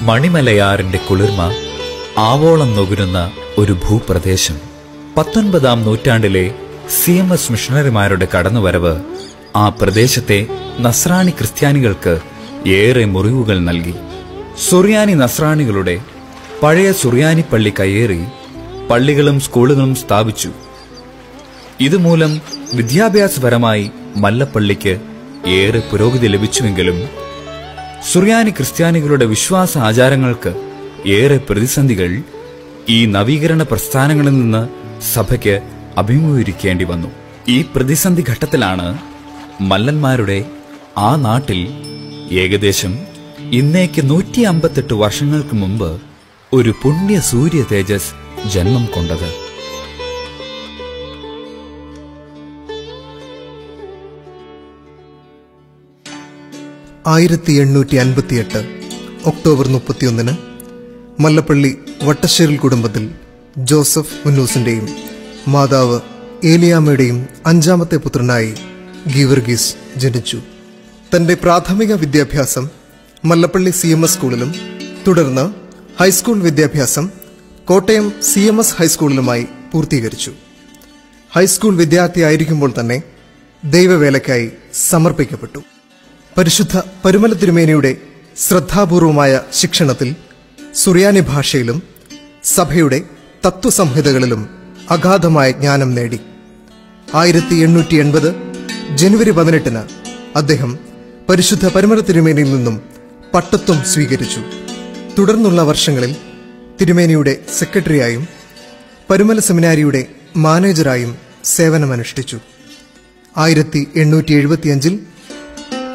മണിമലയാറിന്റെ കുളിർമ ആവോളം നുകരുന്ന ഒരു ഭൂപ്രദേശം. 19-ാം നൂറ്റാണ്ടിലെ CMS മിഷണറിമാരുടെ കടന്നുവരവ് ആ പ്രദേശത്തെ നസ്രാണി ക്രിസ്ത്യാനികൾക്ക് ഏറെ മുറിവുകൾ നൽകി. സുറിയാനി നസ്രാണികളുടെ പഴയ സുറിയാനി പള്ളി കയ്യേറി പള്ളികളും സ്കൂളുകളും സ്ഥാപിച്ചു. ഇതുമൂലം വിദ്യാഭ്യാസപരമായി മല്ലപ്പള്ളിക്ക് ഏറെ പുരോഗതി ലഭിച്ചുവെങ്കിലും സുറിയാനി ക്രിസ്ത്യാനികളുടെ വിശ്വാസ ആചാരങ്ങൾക്ക് ഏറെ പ്രതിസന്ധികൾ ഈ നവീകരണ പ്രസ്ഥാനങ്ങളിൽ നിന്ന് സഭയ്ക്ക് അഭിമുഖീകരിക്കേണ്ടി വന്നു. ഈ പ്രതിസന്ധി ഘട്ടത്തിലാണ് മല്ലന്മാരുടെ ആ നാട്ടിൽ ഏകദേശം ഇന്നേക്ക് 158 വർഷങ്ങൾക്ക് മുമ്പ് ഒരു പുണ്യ സൂര്യ തേജസ് ജന്മം കൊണ്ടത്. ഒക്ടോബർ 31 മല്ലപ്പള്ളി വട്ടശ്ശേരിൽ കുടുംബത്തിൽ ജോസഫ് ഉന്നൂസിന്റെയും മാതാവ് ഏലിയാമ്മയുടെയും 5ാമത്തെ പുത്രനായി ഗീവർഗീസ് ജനിച്ചു. തന്റെ പ്രാഥമിക വിദ്യാഭ്യാസം മല്ലപ്പള്ളി CMS സ്കൂളിലും തുടർന്ന് ഹൈസ്കൂൾ വിദ്യാഭ്യാസം കോട്ടയം CMS ഹൈസ്കൂളിലുമായി പൂർത്തീകരിച്ചു. ഹൈസ്കൂൾ വിദ്യാർത്ഥിയായിരിക്കുമ്പോൾ തന്നെ ദൈവവേലയ്ക്കായി സമർപ്പിക്കപ്പെട്ടു. പരിശുദ്ധ പരുമല തിരുമേനിയുടെ ശ്രദ്ധാപൂർവമായ ശിക്ഷണത്തിൽ സുറിയാനി ഭാഷയിലും സഭയുടെ തത്വസംഹിതകളിലും അഗാധമായ ജ്ഞാനം നേടി. 1880 ജനുവരി 18 അദ്ദേഹം പരിശുദ്ധ പരുമല തിരുമേനിയിൽ നിന്നും പട്ടത്വം സ്വീകരിച്ചു. തുടർന്നുള്ള വർഷങ്ങളിൽ തിരുമേനിയുടെ സെക്രട്ടറിയായും പരുമല സെമിനാരിയുടെ മാനേജറായും സേവനമനുഷ്ഠിച്ചു. 1875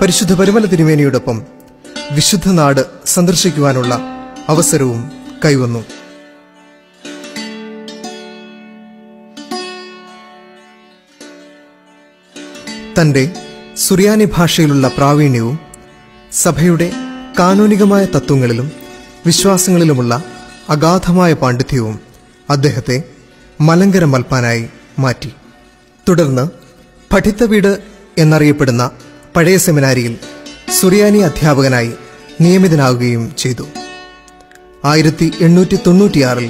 പരിശുദ്ധ പരുമല തിരുമേനിയോടൊപ്പം വിശുദ്ധ നാട് സന്ദർശിക്കുവാനുള്ള അവസരവും കൈവന്നു. തന്റെ സുറിയാനി ഭാഷയിലുള്ള പ്രാവീണ്യവും സഭയുടെ കാനൂനികമായ തത്വങ്ങളിലും വിശ്വാസങ്ങളിലുമുള്ള അഗാധമായ പാണ്ഡിത്യവും അദ്ദേഹത്തെ മലങ്കര മൽപ്പാനായി മാറ്റി. തുടർന്ന് പഠിത്ത വീട് എന്നറിയപ്പെടുന്ന പഴയ സെമിനാരിയിൽ സുറിയാനി അധ്യാപകനായി നിയമിതനാവുകയും ചെയ്തു. 1896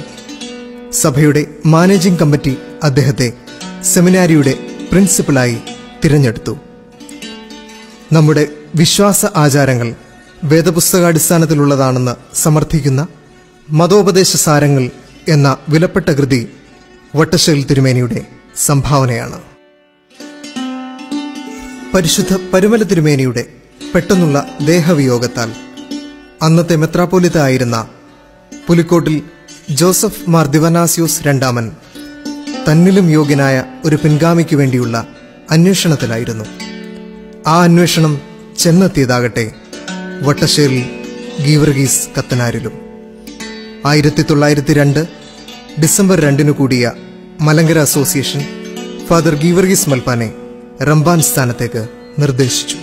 സഭയുടെ മാനേജിംഗ് കമ്മിറ്റി അദ്ദേഹത്തെ സെമിനാരിയുടെ പ്രിൻസിപ്പലായി തിരഞ്ഞെടുത്തു. നമ്മുടെ വിശ്വാസ ആചാരങ്ങൾ വേദപുസ്തകാടിസ്ഥാനത്തിലുള്ളതാണെന്ന് സമർത്ഥിക്കുന്ന മതോപദേശ സാരങ്ങൾ എന്ന വിലപ്പെട്ട കൃതി വട്ടശ്ശേരിൽ തിരുമേനിയുടെ സംഭാവനയാണ്. പരിശുദ്ധ പരുമല തിരുമേനിയുടെ പെട്ടെന്നുള്ള ദേഹവിയോഗത്താൽ അന്നത്തെ മെത്രാപ്പോലിത്ത ആയിരുന്ന പുലിക്കോട്ടിൽ ജോസഫ് മാർ ദിവനാസ്യോസ് രണ്ടാമൻ തന്നിലും യോഗ്യനായ ഒരു പിൻഗാമിക്ക് വേണ്ടിയുള്ള അന്വേഷണത്തിലായിരുന്നു. ആ അന്വേഷണം ചെന്നെത്തിയതാകട്ടെ വട്ടശ്ശേരിൽ ഗീവർഗീസ് കത്തനാരിലും. 1902 ഡിസംബർ 2 കൂടിയ മലങ്കര അസോസിയേഷൻ ഫാദർ ഗീവർഗീസ് മൽപ്പാനെ റംബാൻ സ്ഥാനത്തേക്ക് നിർദ്ദേശിച്ചു.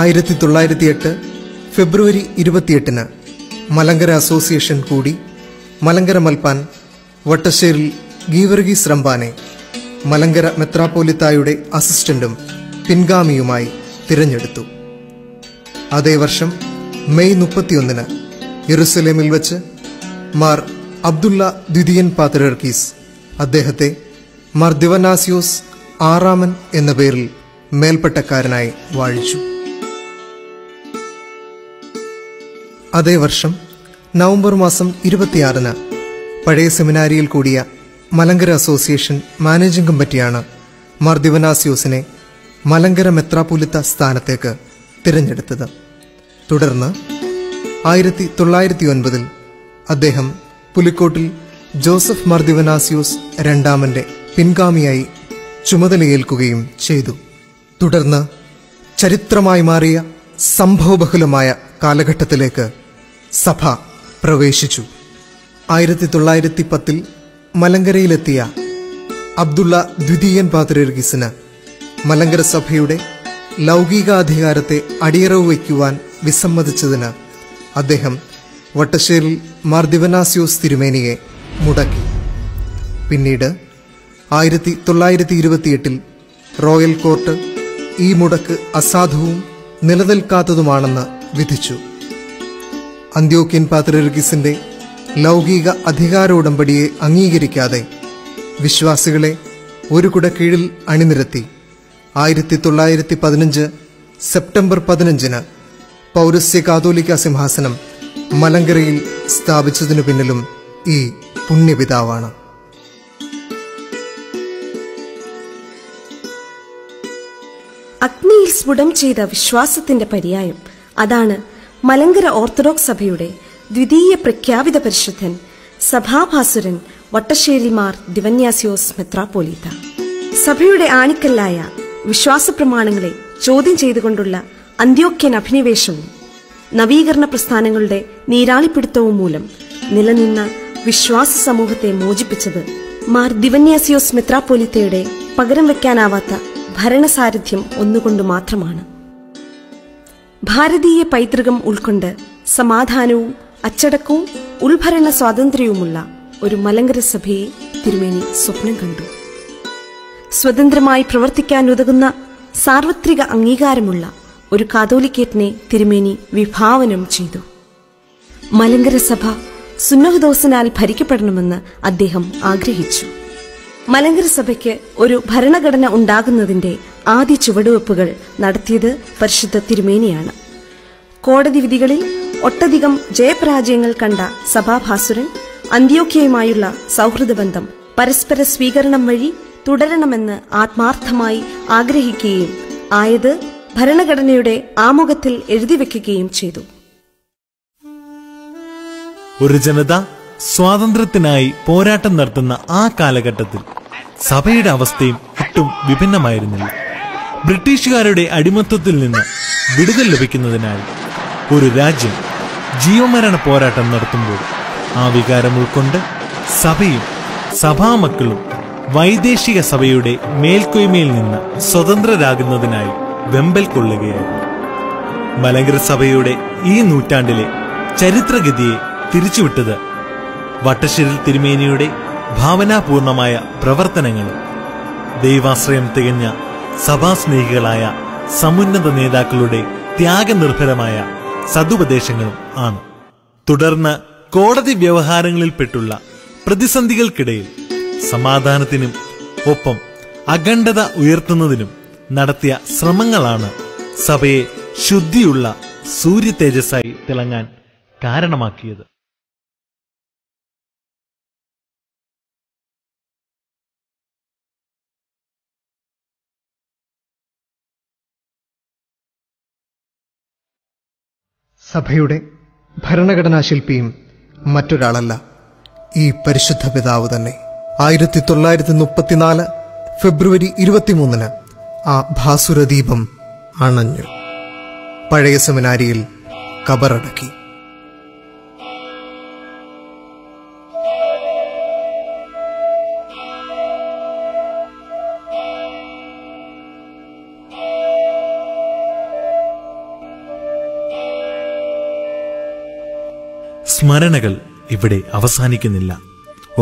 1908 ഫെബ്രുവരി 28 മലങ്കര അസോസിയേഷൻ കൂടി മലങ്കര മൽപ്പാൻ വട്ടശ്ശേരിൽ ഗീവർഗീസ് റംബാനെ മലങ്കര മെത്രാപ്പോലിത്തായുടെ അസിസ്റ്റന്റും പിൻഗാമിയുമായി തിരഞ്ഞെടുത്തു. അതേ വർഷം മെയ് 31 യെരുസലേമിൽ വച്ച് മാർ അബ്ദുള്ള ദ്വിതീയൻ പാത്രിയർക്കീസ് അദ്ദേഹത്തെ മാർ ദിവനാസ്യോസ് ആറാമൻ എന്ന പേരിൽ മേൽപ്പട്ടക്കാരനായി വാഴിച്ചു. അതേ വർഷം നവംബർ മാസം 26 പഴയ സെമിനാരിയിൽ കൂടിയ മലങ്കര അസോസിയേഷൻ മാനേജിംഗ് കമ്മിറ്റിയാണ് മാർ ദിവനാസ്യോസിനെ മലങ്കര മെത്രാപ്പൊലിത്ത സ്ഥാനത്തേക്ക് തിരഞ്ഞെടുത്തത്. തുടർന്ന് 1909 അദ്ദേഹം പുലിക്കോട്ടിൽ ജോസഫ് മാർ ദിവനാസ്യോസ് രണ്ടാമന്റെ പിൻഗാമിയായി ചുമതലയേൽക്കുകയും ചെയ്തു. തുടർന്ന് ചരിത്രമായി മാറിയ സംഭവബഹുലമായ കാലഘട്ടത്തിലേക്ക് സഭ പ്രവേശിച്ചു. 1910 മലങ്കരയിലെത്തിയ അബ്ദുള്ള ദ്വിതീയൻ പാത്രിയർക്കീസിന് മലങ്കര സഭയുടെ ലൗകികാധികാരത്തെ അടിയറവ് വയ്ക്കുവാൻ വിസമ്മതിച്ചതിന് അദ്ദേഹം വട്ടശ്ശേരിൽ മാർ ദിവനാസ്യോസ് തിരുമേനിയെ മുടക്കി. പിന്നീട് 1928 റോയൽ കോർട്ട് ഈ മുടക്ക് അസാധുവും നിലനിൽക്കാത്തതുമാണെന്ന് വിധിച്ചു. അന്ത്യോക്യൻ പാത്രിയർക്കീസിന്റെ ലൗകിക അധികാര ഉടമ്പടിയെ അംഗീകരിക്കാതെ വിശ്വാസികളെ ഒരു കുടക്കീഴിൽ അണിനിരത്തി 1915 സെപ്റ്റംബർ 15 പൗരസ്ത്യ കാതോലിക്ക സിംഹാസനം മലങ്കരയിൽ സ്ഥാപിച്ചതിനു പിന്നിലും ഈ പുണ്യപിതാവാണ്. അഗ്നിയിൽ സ്ഫുടം ചെയ്ത വിശ്വാസത്തിന്റെ പര്യായം അതാണ് മലങ്കര ഓർത്തഡോക്സ് സഭയുടെ ദ്വിതീയ പ്രഖ്യാപിത പരിശുദ്ധൻ സഭാഭാസുരൻ വട്ടശ്ശേരി മാർ ദിവന്യാസ്യോസ് മെത്രാപ്പോലീത്ത. സഭയുടെ ആണിക്കല്ലായ വിശ്വാസ പ്രമാണങ്ങളെ ചോദ്യം ചെയ്തുകൊണ്ടുള്ള അന്ത്യോക്യൻ അഭിനിവേശവും നവീകരണ പ്രസ്ഥാനങ്ങളുടെ നീരാളിപ്പിടുത്തവും മൂലം നിലനിന്ന വിശ്വാസ സമൂഹത്തെ മോചിപ്പിച്ചത് മാർ ദിവന്യാസ്യോസ് മെത്രാപ്പോലീത്തയുടെ പകരം വയ്ക്കാനാവാത്ത ഭരണസാരഥ്യം ഒന്നുകൊണ്ട് മാത്രമാണ്. ഭാരതീയ പൈതൃകം ഉൾക്കൊണ്ട് സമാധാനവും അച്ചടക്കവും ഉൾഭരണ സ്വാതന്ത്ര്യവുമുള്ള ഒരു മലങ്കര സഭയെ തിരുമേനി സ്വപ്നം കണ്ടു. സ്വതന്ത്രമായി പ്രവർത്തിക്കാനുതകുന്ന സാർവത്രിക അംഗീകാരമുള്ള ഒരു കാതോലിക്കേറ്റിനെ തിരുമേനി വിഭാവനം ചെയ്തു. മലങ്കര സഭ സുന്നഹദോസിനാൽ ഭരിക്കപ്പെടണമെന്ന് അദ്ദേഹം ആഗ്രഹിച്ചു. മലങ്കര സഭയ്ക്ക് ഒരു ഭരണഘടന ഉണ്ടാകുന്നതിന്റെ ആദ്യ ചുവടുവെപ്പുകൾ നടത്തിയത് പരിശുദ്ധ തിരുമേനിയാണ്. കോടതി വിധികളിൽ ഒട്ടധികം ജയപരാജയങ്ങൾ കണ്ട സഭാഭാസുരൻ അന്ത്യോക്യയുമായുള്ള സൗഹൃദബന്ധം പരസ്പര സ്വീകരണം വഴി തുടരണമെന്ന് ആത്മാർത്ഥമായി ആഗ്രഹിക്കുകയും ആയത് ഭരണഘടനയുടെ ആമുഖത്തിൽ എഴുതിവെക്കുകയും ചെയ്തു. ഒരു ജനത സ്വാതന്ത്ര്യത്തിനായി പോരാട്ടം നടത്തുന്ന ആ കാലഘട്ടത്തിൽ സഭയുടെ അവസ്ഥയും ഒട്ടും വിഭിന്നമായിരുന്നില്ല. ബ്രിട്ടീഷുകാരുടെ അടിമത്വത്തിൽ നിന്ന് വിടുതൽ ലഭിക്കുന്നതിനായി ഒരു രാജ്യം ജീവമരണ പോരാട്ടം നടത്തുമ്പോൾ ആ വികാരം ഉൾക്കൊണ്ട് സഭയും സഭാമക്കളും വൈദേശിക സഭയുടെ മേൽക്കൊയ്മയിൽ നിന്ന് സ്വതന്ത്രരാകുന്നതിനായി വെമ്പൽ കൊള്ളുകയായിരുന്നു. മലങ്കര സഭയുടെ ഈ നൂറ്റാണ്ടിലെ ചരിത്രഗതിയെ തിരിച്ചുവിട്ടത് വട്ടശ്ശേരിൽ തിരുമേനിയുടെ ഭാവനാപൂർണമായ പ്രവർത്തനങ്ങളും ദൈവാശ്രയം തികഞ്ഞ സഭാസ്നേഹികളായ സമുന്നത നേതാക്കളുടെ ത്യാഗനിർഭരമായ സതുപദേശങ്ങളും ആണ്. തുടർന്ന് കോടതി വ്യവഹാരങ്ങളിൽപ്പെട്ടുള്ള പ്രതിസന്ധികൾക്കിടയിൽ സമാധാനത്തിനും ഒപ്പം അഖണ്ഡത ഉയർത്തുന്നതിനും നടത്തിയ ശ്രമങ്ങളാണ് സഭയെ ശുദ്ധിയുള്ള സൂര്യ തേജസ്സായി തിളങ്ങാൻ കാരണമാക്കിയത്. സഭയുടെ ഭരണഘടനാ ശില്പിയും മറ്റൊരാളല്ല, ഈ പരിശുദ്ധ പിതാവ് തന്നെ. 1934 ഫെബ്രുവരി 23 ആ ഭാസുരദീപം അണഞ്ഞു. പഴയ സെമിനാരിയിൽ കബറടക്കി. സ്മരണകൾ ഇവിടെ അവസാനിക്കുന്നില്ല.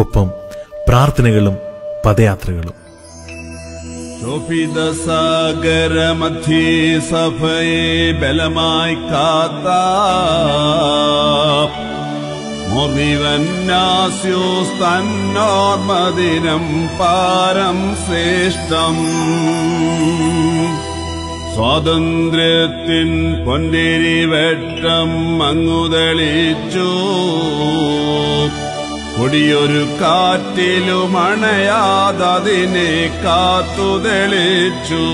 ഒപ്പം പ്രാർത്ഥനകളും പദയാത്രകളും. ശോഭിതസാഗരമധ്യേ സഭയെ ബലമായി കാത്ത മോർദിവന്യാസ്യോസ് തന്നോർമദിനം പാരം ശ്രേഷ്ഠം. സ്വാതന്ത്ര്യത്തിൻ പൊന്തിരി വെട്ടം അങ്ങുതെളിച്ചു. കൊടിയൊരു കാറ്റിലും അണയാതതിനെ കാത്തുതെളിച്ചു.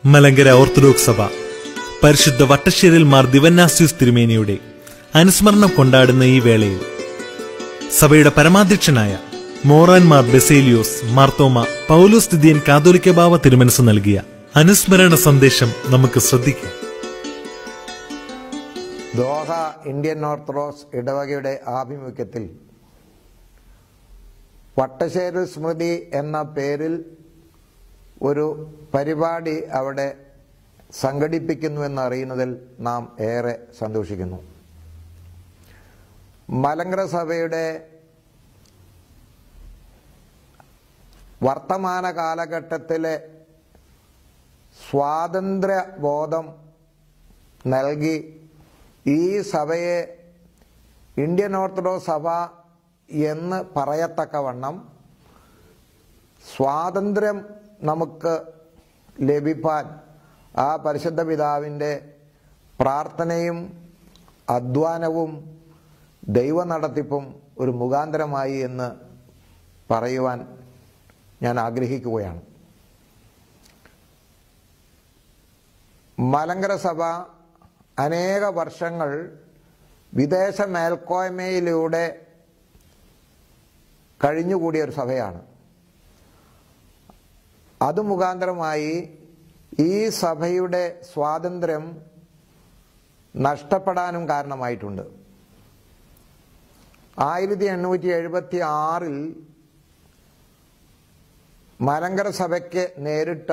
മലങ്കര ഓർത്തഡോക്സ് സഭ പരിശുദ്ധ വട്ടശ്ശേരിൽ മാർ ദിവന്നാസ്യൂസ് തിരുമേനിയുടെ അനുസ്മരണം കൊണ്ടാടുന്ന ഈ വേളയിൽ സഭയുടെ പരമാധ്യക്ഷനായ മോറാൻ മാർ ബെസേലിയോസ് മാർത്തോമ പൗലോസ് ദിദിയൻ കാതോലിക്ക ബാവ തിരുമനസ് നൽകിയ അനുസ്മരണ സന്ദേശം നമുക്ക് ശ്രദ്ധിക്കാം. ദോഹ ഇന്ത്യൻ ഓർത്തഡോക്സ് ഇടവകയുടെ ആഭിമുഖ്യത്തിൽ വട്ടശ്ശേരി സ്മൃതി എന്ന പേരിൽ ഒരു പരിപാടി അവിടെ സംഘടിപ്പിക്കുന്നുവെന്ന് അറിയുന്നതിൽ നാം ഏറെ സന്തോഷിക്കുന്നു. മലങ്കര സഭയുടെ വർത്തമാന കാലഘട്ടത്തിലെ സ്വാതന്ത്ര്യബോധം നൽകി ഈ സഭയെ ഇന്ത്യൻ ഓർത്തഡോക്സ് സഭ എന്ന് പറയത്തക്കവണ്ണം സ്വാതന്ത്ര്യം നമുക്ക് ലഭിപ്പാൻ ആ പരിശുദ്ധ പിതാവിൻ്റെ പ്രാർത്ഥനയും അധ്വാനവും ദൈവ നടത്തിപ്പും ഒരു മുഖാന്തരമായി എന്ന് പറയുവാൻ ഞാൻ ആഗ്രഹിക്കുകയാണ്. മലങ്കര സഭ അനേക വർഷങ്ങൾ വിദേശ മേൽക്കോയ്മയിലൂടെ കഴിഞ്ഞുകൂടിയ ഒരു സഭയാണ്. അത് മുഖാന്തരമായി ഈ സഭയുടെ സ്വാതന്ത്ര്യം നഷ്ടപ്പെടാനും കാരണമായിട്ടുണ്ട്. 1876 മലങ്കര സഭയ്ക്ക് നേരിട്ട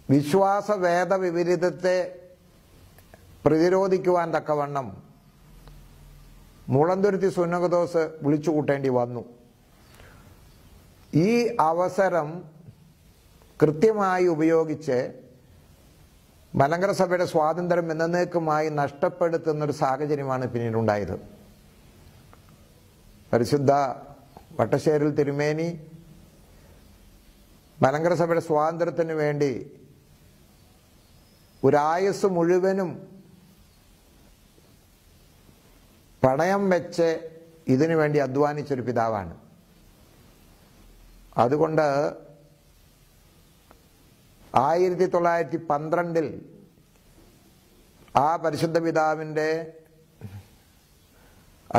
വിശ്വാസ വേദവിപരീതത്തെ പ്രതിരോധിക്കുവാൻ തക്കവണ്ണം മുളന്തുരുത്തി സുന്നകദോസ് വിളിച്ചു കൂട്ടേണ്ടി വന്നു. ഈ അവസരം കൃത്യമായി ഉപയോഗിച്ച് മലങ്കര സഭയുടെ സ്വാതന്ത്ര്യം എന്നേക്കുമായി നഷ്ടപ്പെടുത്തുന്നൊരു സാഹചര്യമാണ് പിന്നീടുണ്ടായത്. പരിശുദ്ധ വട്ടശ്ശേരിൽ തിരുമേനി മലങ്കര സഭയുടെ സ്വാതന്ത്ര്യത്തിന് വേണ്ടി ഒരായുസ് മുഴുവനും പണയം വെച്ച് ഇതിനു വേണ്ടി അധ്വാനിച്ചൊരു പിതാവാണ്. അതുകൊണ്ട് 1912 ആ പരിശുദ്ധ പിതാവിൻ്റെ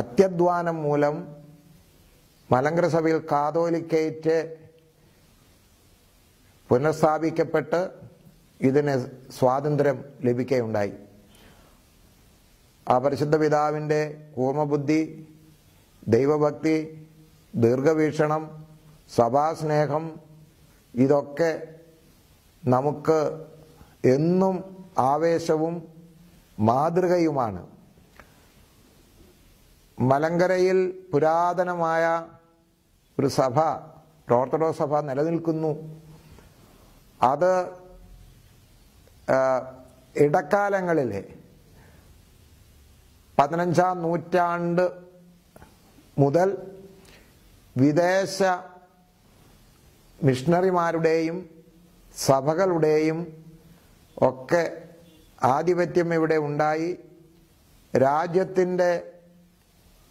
അത്യധ്വാനം മൂലം മലങ്കര സഭയിൽ കാതോലിക്കേറ്റ് പുനഃസ്ഥാപിക്കപ്പെട്ട് ഇതിന് സ്വാതന്ത്ര്യം ലഭിക്കുകയുണ്ടായി. ആ പരിശുദ്ധ പിതാവിൻ്റെ കൂർമ്മബുദ്ധി, ദൈവഭക്തി, ദീർഘവീക്ഷണം, സഭാസ്നേഹം ഇതൊക്കെ നമുക്ക് എന്നും ആവേശവും മാതൃകയുമാണ്. മലങ്കരയിൽ പുരാതനമായ ഒരു സഭ, ഓർത്തഡോക്സ് സഭ നിലനിൽക്കുന്നു. അത് ഇടക്കാലങ്ങളിൽ 15-ാം നൂറ്റാണ്ട് മുതൽ വിദേശ മിഷണറിമാരുടെയും സഭകളുടെയും ഒക്കെ ആധിപത്യം ഇവിടെ ഉണ്ടായി രാജ്യത്തിൻ്റെ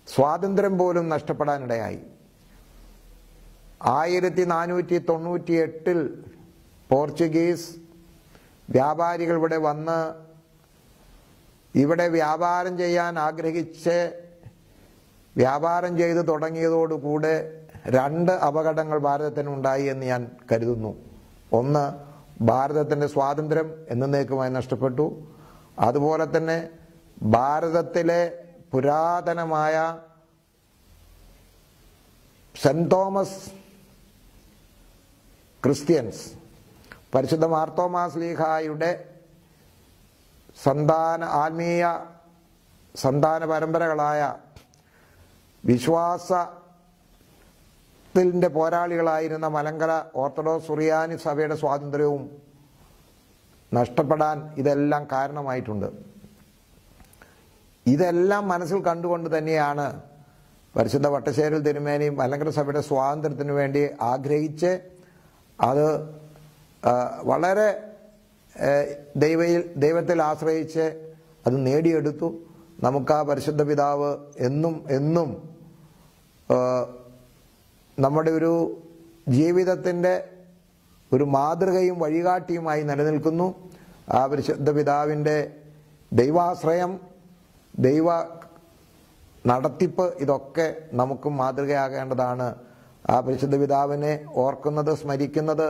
സ്വാതന്ത്ര്യം പോലും നഷ്ടപ്പെടാനിടയായി. 1498 പോർച്ചുഗീസ് വ്യാപാരികൾ ഇവിടെ വന്ന് ഇവിടെ വ്യാപാരം ചെയ്യാൻ ആഗ്രഹിച്ച് വ്യാപാരം ചെയ്ത് തുടങ്ങിയതോടുകൂടെ 2 അപകടങ്ങൾ ഭാരതത്തിനുണ്ടായി എന്ന് ഞാൻ കരുതുന്നു. ഒന്ന്, ഭാരതത്തിൻ്റെ സ്വാതന്ത്ര്യം എന്നേക്കുമായി നഷ്ടപ്പെട്ടു. അതുപോലെ തന്നെ ഭാരതത്തിലെ പുരാതനമായ സെന്റ് തോമസ് ക്രിസ്ത്യൻസ്, പരിശുദ്ധ മാർത്തോമാസ് ലീഹായുടെ ആത്മീയ സന്താന പരമ്പരകളായ വിശ്വാസത്തിൻ്റെ പോരാളികളായിരുന്ന മലങ്കര ഓർത്തഡോക്സ് സുറിയാനി സഭയുടെ സ്വാതന്ത്ര്യവും നഷ്ടപ്പെടാൻ ഇതെല്ലാം കാരണമായിട്ടുണ്ട്. ഇതെല്ലാം മനസ്സിൽ കണ്ടുകൊണ്ട് തന്നെയാണ് പരിശുദ്ധ വട്ടശ്ശേരിൽ തിരുമേനി മലങ്കര സഭയുടെ സ്വാതന്ത്ര്യത്തിന് വേണ്ടി ആഗ്രഹിച്ച് അത് വളരെ ദൈവത്തിൽ ആശ്രയിച്ച് അത് നേടിയെടുത്തു. നമുക്ക് ആ പരിശുദ്ധ പിതാവ് എന്നും നമ്മുടെ ഒരു ജീവിതത്തിൻ്റെ ഒരു മാതൃകയും വഴികാട്ടിയുമായി നിലനിൽക്കുന്നു. ആ പരിശുദ്ധ പിതാവിൻ്റെ ദൈവാശ്രയം, ദൈവ നടത്തിപ്പ് ഇതൊക്കെ നമുക്കും മാതൃകയാകേണ്ടതാണ്. ആ പരിശുദ്ധ പിതാവിനെ ഓർക്കുന്നത്, സ്മരിക്കുന്നത്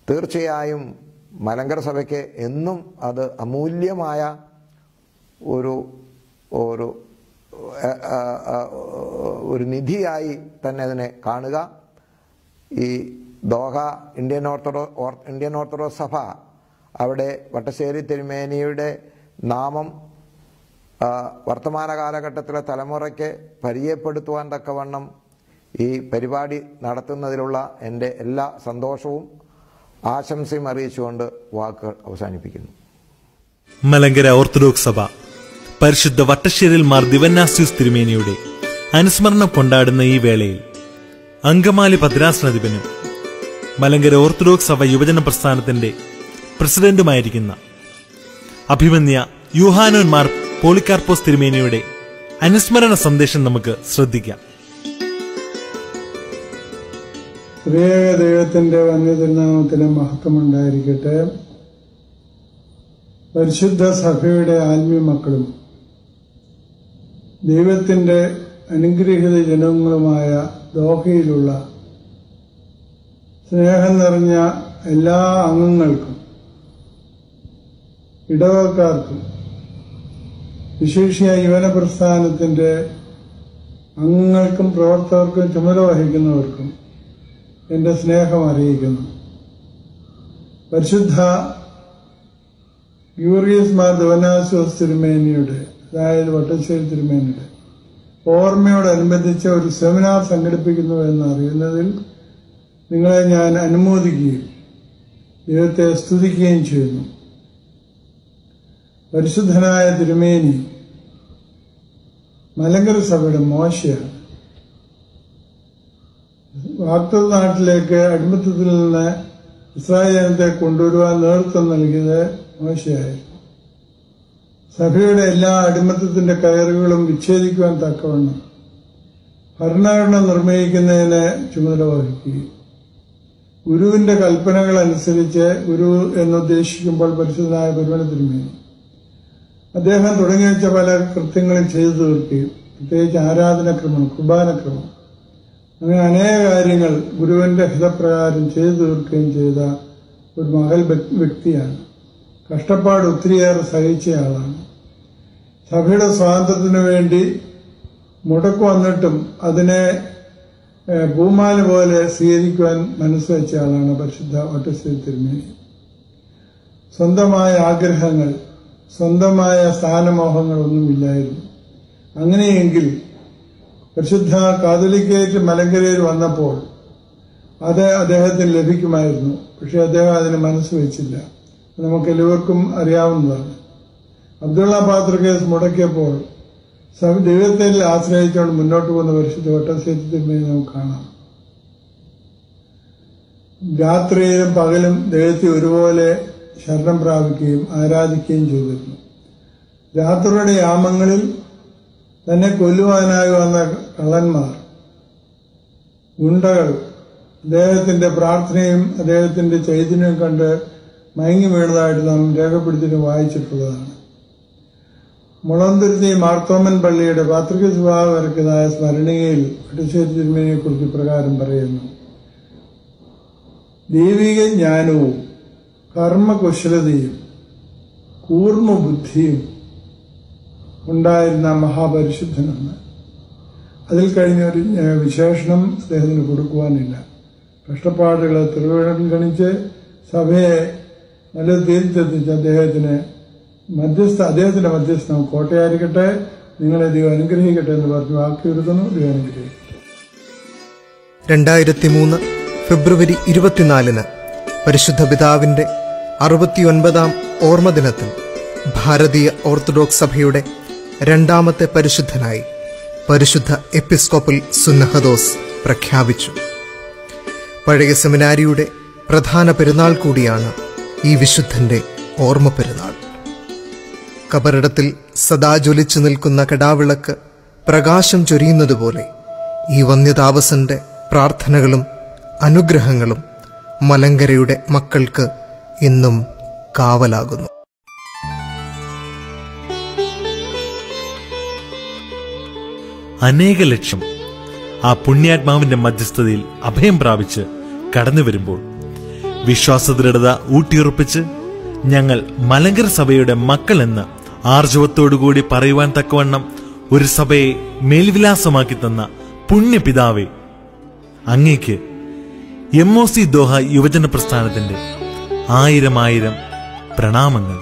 തീർച്ചയായും മലങ്കര സഭയ്ക്ക് എന്നും അത് അമൂല്യമായ ഒരു ഒരു ഒരു നിധിയായി തന്നെ അതിനെ കാണുക. ഈ ദോഹ ഇന്ത്യൻ ഓർത്തഡോക്സ് സഭ അവിടെ വട്ടശ്ശേരി തിരുമേനിയുടെ നാമം വർത്തമാന കാലഘട്ടത്തിലെ തലമുറയ്ക്ക് പരിചയപ്പെടുത്തുവാൻ തക്കവണ്ണം ഈ പരിപാടി നടത്തുന്നതിലുള്ള എൻ്റെ എല്ലാ സന്തോഷവും ആശംസയും അറിയിച്ചുകൊണ്ട് വാക്കുകൾ അവസാനിപ്പിക്കുന്നു. മലങ്കര ഓർത്തഡോക്സ് സഭ പരിശുദ്ധ വട്ടശ്ശേരിൽ മാർ ദിവന്നാസ്യൂസ് തിരുമേനിയുടെ അനുസ്മരണം കൊണ്ടാടുന്ന ഈ വേളയിൽ അങ്കമാലി ഭദ്രാസനാധിപനും മലങ്കര ഓർത്തഡോക്സ് സഭ യുവജന പ്രസ്ഥാനത്തിന്റെ പ്രസിഡന്റുമായിരിക്കുന്ന അഭിമന്യ യൂഹാനോൻ മാർ പോളികാർപ്പോസ് തിരുമേനിയുടെ അനുസ്മരണ സന്ദേശം നമുക്ക് ശ്രദ്ധിക്കാം. ത്രിയേക ദൈവത്തിന്റെ വന്യതിരുനാമത്തിന് മഹത്വമുണ്ടായിരിക്കട്ടെ. പരിശുദ്ധ സഭയുടെ ആത്മീയ മക്കളും ദൈവത്തിന്റെ അനുഗ്രഹീത ജനങ്ങളുമായ ദോഹയിലുള്ള സ്നേഹം നിറഞ്ഞ എല്ലാ അംഗങ്ങൾക്കും ഇടവക്കാർക്കും വിശേഷിയ യുവന പ്രസ്ഥാനത്തിന്റെ അംഗങ്ങൾക്കും പ്രവർത്തകർക്കും ചുമതല വഹിക്കുന്നവർക്കും എന്റെ സ്നേഹം അറിയിക്കുന്നു. പരിശുദ്ധ ഗീവർഗീസ് മാർ ദിവന്നാസ്യൂസ് തിരുമേനിയുടെ, അതായത് വട്ടശ്ശേരി തിരുമേനിയുടെ ഓർമ്മയോടനുബന്ധിച്ച് ഒരു സെമിനാർ സംഘടിപ്പിക്കുന്നു എന്ന് അറിയുന്നതിൽ നിങ്ങളെ ഞാൻ അനുമോദിക്കുകയും ദൈവത്തെ സ്തുതിക്കുകയും ചെയ്യുന്നു. പരിശുദ്ധനായ തിരുമേനി മലങ്കര സഭയുടെ മോശയാണ്. വാഗ്ദത്ത നാട്ടിലേക്ക് അടിമത്തത്തിൽ നിന്ന് ഇസ്രായേൽ ജനത്തെ കൊണ്ടുവരുവാൻ നേതൃത്വം നൽകിയത് മോശയായിരുന്നു. സഭയുടെ എല്ലാ അടിമത്തത്തിന്റെ കയറുകളും വിച്ഛേദിക്കുവാൻ തക്കവണ്ണം ഭരണഘടന നിർണയിക്കുന്നതിന് ചുമതല വഹിക്കുകയും ഗുരുവിന്റെ കൽപ്പനകൾ അനുസരിച്ച് ഗുരു എന്നുദ്ദേശിക്കുമ്പോൾ പരിശുദ്ധനായ പരിമള തിരുമേനി അദ്ദേഹം തുടങ്ങിവെച്ച പല കൃത്യങ്ങളും ചെയ്തു തീർക്കുകയും പ്രത്യേകിച്ച് ആരാധനക്രമം, കുർബാനക്രമം, അങ്ങനെ അനേക കാര്യങ്ങൾ ഗുരുവിന്റെ ഹിതപ്രകാരം ചെയ്തു തീർക്കുകയും ചെയ്ത ഒരു മഹൽ വ്യക്തിയാണ്. കഷ്ടപ്പാട് ഒത്തിരിയേറെ സഹിച്ചയാളാണ്. സഭയുടെ സ്വാതന്ത്ര്യത്തിനു വേണ്ടി മുടക്കു വന്നിട്ടും അതിനെ ഭൂമാല പോലെ സ്വീകരിക്കുവാൻ മനസ്സുവെച്ച ആളാണ് പരിശുദ്ധ വട്ടശ്ശേരി തിരുമേനി. സ്വന്തമായ ആഗ്രഹങ്ങൾ, സ്വന്തമായ സ്ഥാനമോഹങ്ങളൊന്നുമില്ലായിരുന്നു. അങ്ങനെയെങ്കിൽ പരിശുദ്ധ കാതോലിക്കേറ്റ് മലങ്കരയിൽ വന്നപ്പോൾ അത് അദ്ദേഹത്തിന് ലഭിക്കുമായിരുന്നു. പക്ഷെ അദ്ദേഹം അതിന് മനസ്സ് വെച്ചില്ല. നമുക്ക് എല്ലാവർക്കും അറിയാവുന്നതാണ്. അബ്ദുള്ള പാത്രികേസ് മുടക്കിയപ്പോൾ ദൈവത്തിൽ ആശ്രയിച്ചുകൊണ്ട് മുന്നോട്ട് പോകുന്ന പരിശുദ്ധ വട്ടശ്ശേരി തിരുമേനി നമുക്ക് കാണാം. രാത്രിയിലും പകലും ദൈവത്തെ ഒരുപോലെ ശരണം പ്രാപിക്കുകയും ആരാധിക്കുകയും ചെയ്തിരുന്നു. രാത്രിയുടെ യാമങ്ങളിൽ തന്നെ കൊല്ലുവാനായി വന്ന കള്ളന്മാർ, ഗുണ്ടകൾ അദ്ദേഹത്തിന്റെ പ്രാർത്ഥനയും അദ്ദേഹത്തിന്റെ ചൈതന്യവും കണ്ട് മയങ്ങി വീണതായിട്ട് നാം രേഖപ്പെടുത്തിയിട്ട് വായിച്ചിട്ടുള്ളതാണ്. മുളന്തുരുത്തി മാർത്തോമൻ പള്ളിയുടെ പാത്രിക സ്വഭാവം ഇറക്കിയതായ സ്മരണികയിൽ വട്ടശ്ശേരി തിരുമേനിയെ കുറിച്ച് പ്രകാരം പറയുന്നു: ദൈവിക ജ്ഞാനവും കർമ്മകുശലതയും കൂർമ്മബുദ്ധിയും ഉണ്ടായിരുന്ന മഹാപരിശുദ്ധനാണ്. അതിൽ കഴിഞ്ഞൊരു വിശേഷണം അദ്ദേഹത്തിന് കൊടുക്കുവാനില്ല. കഷ്ടപ്പാടുകളെ തിരുവനന്തപുരത്ത് സഭയെ നല്ല തീർച്ചെത്തിച്ച് അദ്ദേഹത്തിന്റെ മധ്യസ്ഥം കോട്ടയായിരിക്കട്ടെ. നിങ്ങളെ ദൈവം അനുഗ്രഹിക്കട്ടെ എന്ന് പറഞ്ഞ് വാക്കുയർത്തുന്നു. ദൈവം അനുഗ്രഹിക്കട്ടെ. 2003 ഫെബ്രുവരി 24 പരിശുദ്ധ പിതാവിന്റെ 69ാം ഓർമ്മദിനത്തിൽ ഭാരതീയ ഓർത്തഡോക്സ് സഭയുടെ രണ്ടാമത്തെ പരിശുദ്ധനായി പരിശുദ്ധ എപ്പിസ്കോപ്പൽ സുന്നഹദോസ് പ്രഖ്യാപിച്ചു. പഴയ സെമിനാരിയുടെ പ്രധാന പെരുന്നാൾ കൂടിയാണ് ഈ വിശുദ്ധന്റെ ഓർമ്മ പെരുന്നാൾ. കബറിടത്തിൽ സദാ ജ്വലിച്ചു നിൽക്കുന്ന കടാവിളക്ക് പ്രകാശം ചൊരിയുന്നതുപോലെ ഈ വന്യതാപസന്റെ പ്രാർത്ഥനകളും അനുഗ്രഹങ്ങളും മലങ്കരയുടെ മക്കൾക്ക് ഇന്നും കാവലാകുന്നു. അനേക ലക്ഷം ആ പുണ്യാത്മാവിന്റെ മധ്യസ്ഥതയിൽ അഭയം പ്രാപിച്ച് കടന്നു വരുമ്പോൾ വിശ്വാസദൃഢത ഊട്ടിയുറപ്പിച്ച് ഞങ്ങൾ മലങ്കര സഭയുടെ മക്കൾ എന്ന് ആർജവത്തോടുകൂടി പറയുവാൻ തക്കവണ്ണം ഒരു സഭയെ മേൽവിലാസമാക്കി തന്ന പുണ്യപിതാവേ, അങ്ങേക്ക് MOC ദോഹ യുവജന പ്രസ്ഥാനത്തിന്റെ 1000 പ്രണാമങ്ങൾ.